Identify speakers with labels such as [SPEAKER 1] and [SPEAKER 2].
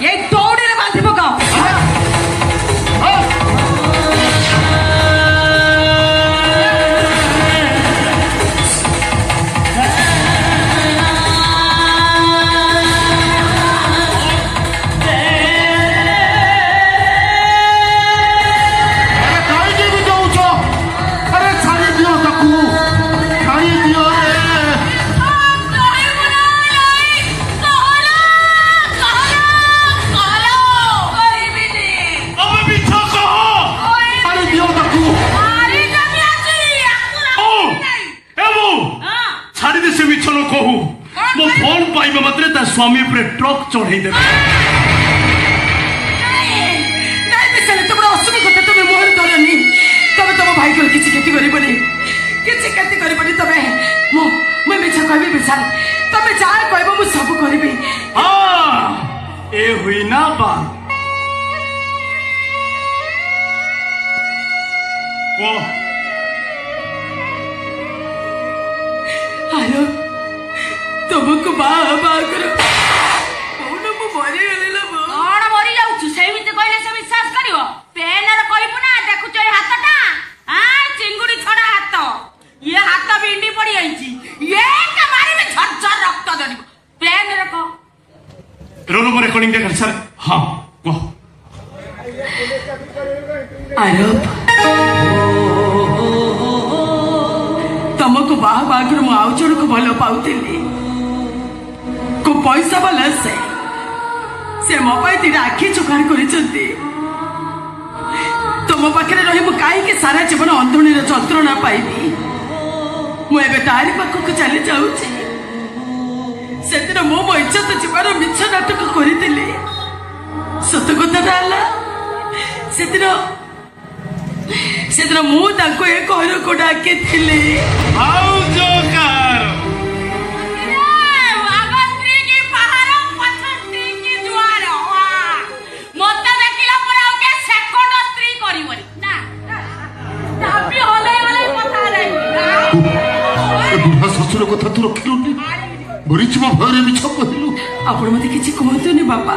[SPEAKER 1] ये दौड़ी रे बांधी पकाओ।
[SPEAKER 2] मो फोन पाइबा मात्रे ता स्वामी पर ट्रक चढ़ाई देबे।
[SPEAKER 1] नहीं मिसले तुमरा असुबी कथा तबे मोहर करनी तबे तुम भाई को किछि खेती करबनी तबे मैं मिछ कहबी विशाल तबे जा कहबो मु सब करबी।
[SPEAKER 2] हां ए हुई ना बात वो
[SPEAKER 1] आरो तुमको बाबा करो कोन मु मरि गेले मो
[SPEAKER 3] कोन मरि जाउछु सेमिते कहले से विश्वास करियो पेनर कहबु ना देखुछ ए हातटा आ चिंगुडी छडा हात ये हात बिंडी पड़ी आइची ये के मारी में झरझर रक्त जड़ी पेनर को
[SPEAKER 2] रोल नंबर रेकॉर्डिंग दे कर सर। हां को
[SPEAKER 1] आरो तुमको बाबा करो मु आउ जण को भलो पाउतिली को पैसा वाला से मो पाई तीन आखि चुकार करिसंती तुम पाखे रही मु काई सारा जीवन अंधुणीर जंत्रणा पाइबी मु एबे तारी पाखक चली जाउची से दिन मो इज्जत जीवन मिछ नाटक करितिली सत कथा डाला से दिन मु ताको ए घर को डाके थिली
[SPEAKER 2] आओ जोकर
[SPEAKER 4] ससुर कथा तू रखिलुनी मरीच भୟରେ ମିଛ କହିଲୁ।
[SPEAKER 1] ଆପଣ ମତେ କିଛି କୁହନ୍ତୁନି ବାପା।